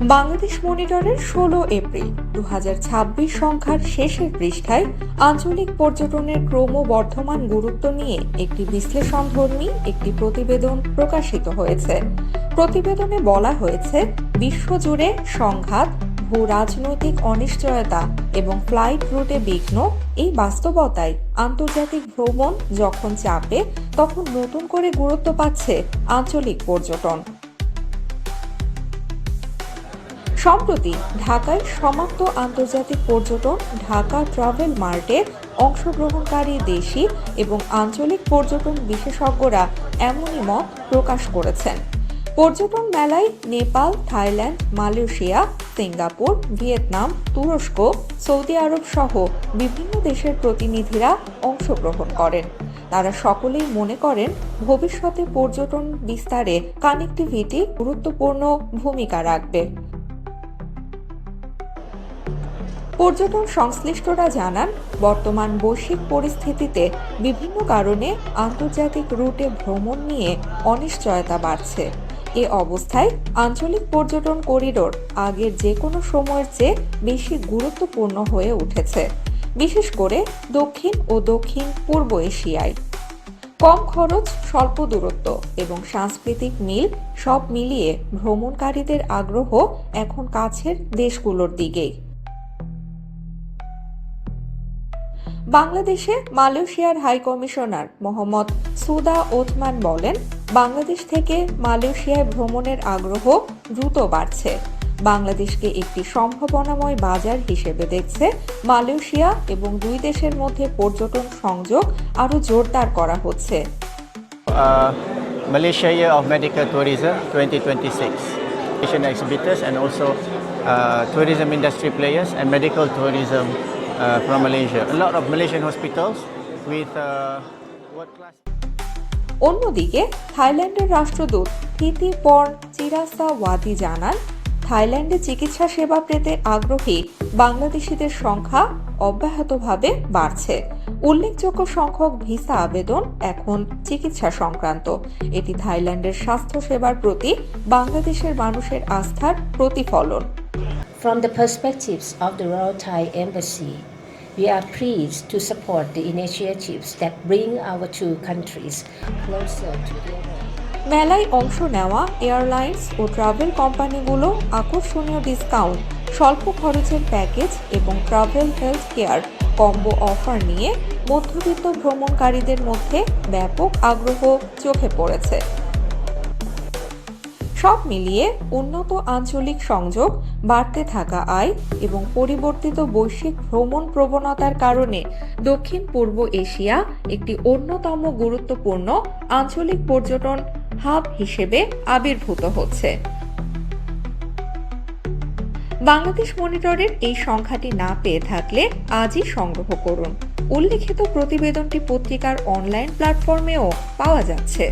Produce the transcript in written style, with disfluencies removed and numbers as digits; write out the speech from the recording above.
Bangladesh মনিটরের ১৬ April ২০২৬ সংখ্যার শেষের পৃষ্ঠায় আঞ্চলিক পর্যটনের ক্রমবর্ধমান গুরুত্ব নিয়ে একটি বিশ্লেষণধর্মী একটি প্রতিবেদন প্রকাশিত হয়েছে। প্রতিবেদনে বলা হয়েছে, বিশ্বজুড়ে সংঘাত, ভূ রাজনৈতিক অনিশ্চয়তা এবং ফ্লাইট রুটে বিঘ্ন, এই বাস্তবতায় আন্তর্জাতিক ভ্রমণ যখন চাপে, তখন নতুন করে গুরুত্ব পাচ্ছে আঞ্চলিক পর্যটন। সম্প্রতি ঢাকায় সমাপ্ত আন্তর্জাতিক পর্যটন ঢাকা ট্রাভেল মার্টে অংশগ্রহণকারী দেশি এবং আঞ্চলিক পর্যটন বিশেষজ্ঞরা এমনই মত প্রকাশ করেছেন। পর্যটন মেলায় Nepal, Thailand, Malaysia, Singapore, Vietnam, তুরস্ক, সৌদি আরব সহ বিভিন্ন দেশের প্রতিনিধিরা অংশগ্রহণ করেন। তারা সকলেই মনে করেন, ভবিষ্যতে পর্যটন বিস্তারে কানেক্টিভিটি গুরুত্বপূর্ণ ভূমিকা রাখবে। পর্যটন সংশ্লিষ্টরা জানান, বর্তমান বৈশ্বিক পরিস্থিতিতে বিভিন্ন কারণে আন্তর্জাতিক রুটে ভ্রমণ নিয়ে অনিশ্চয়তা বাড়ছে। এ অবস্থায় আঞ্চলিক পর্যটন করিডোর আগের যে কোনো সময়ের চেয়ে বেশি গুরুত্বপূর্ণ হয়ে উঠেছে, বিশেষ করে দক্ষিণ ও দক্ষিণ পূর্ব এশিয়ায়। কম খরচ, স্বল্প দূরত্ব এবং সাংস্কৃতিক মিল সব মিলিয়ে ভ্রমণকারীদের আগ্রহ এখন কাছের দেশগুলোর দিকেই। বাংলাদেশে মালয়েশিয়ার হাই কমিশনার মোহাম্মদ সুদা ওথমান বলেন, বাংলাদেশ থেকে মালয়েশিয়ায় ভ্রমণের আগ্রহ দ্রুত বাড়ছে। বাংলাদেশকে একটি সম্ভাবনাময় বাজার হিসেবে দেখছে মালয়েশিয়া এবং দুই দেশের মধ্যে পর্যটন সংযোগ আরও জোরদার করা হচ্ছে। Malaysia Year of Medical Tourism 2026. Asian exhibitors and also tourism industry players and medical tourism from Malaysia. A lot of Malaysian hospitals with world-class. অন্যদিকে থাইল্যান্ডের রাষ্ট্রদূত থিতি পর্ন চিরাসাওয়াতি জানান, থাইল্যান্ডে চিকিৎসা সেবা পেতে আগ্রহী বাংলাদেশিদের সংখ্যা অব্যাহতভাবে বাড়ছে। উল্লেখযোগ্য সংখ্যক ভিসা আবেদন এখন চিকিৎসা সংক্রান্ত। এটি থাইল্যান্ডের স্বাস্থ্য সেবার প্রতি বাংলাদেশের মানুষের আস্থার প্রতিফলন। From the perspectives of the Royal Thai Embassy, we are pleased to support the initiatives that bring our two countries closer together. মেলায় অংশ নেওয়া এয়ারলাইন্স ও ট্রাভেল কোম্পানিগুলো আকর্ষণীয় ডিসকাউন্ট, স্বল্প খরচের প্যাকেজ এবং travel health care combo offer নিয়ে মধ্যবিত্ত ভ্রমণকারীদের মধ্যে ব্যাপক আগ্রহ চোখে পড়েছে। সব মিলিয়ে উন্নত আঞ্চলিক সংযোগ, বাড়তে থাকা আয় এবং পরিবর্তিত বৈশ্বিক ভ্রমণ প্রবণতার কারণে দক্ষিণ পূর্ব এশিয়া একটি অন্যতম গুরুত্বপূর্ণ আঞ্চলিক পর্যটন হাব হিসেবে আবির্ভূত হচ্ছে। বাংলাদেশ মনিটরের এই সংখ্যাটি না পেয়ে থাকলে আজই সংগ্রহ করুন। উল্লেখিত প্রতিবেদনটি পত্রিকার অনলাইন প্ল্যাটফর্মেও পাওয়া যাচ্ছে।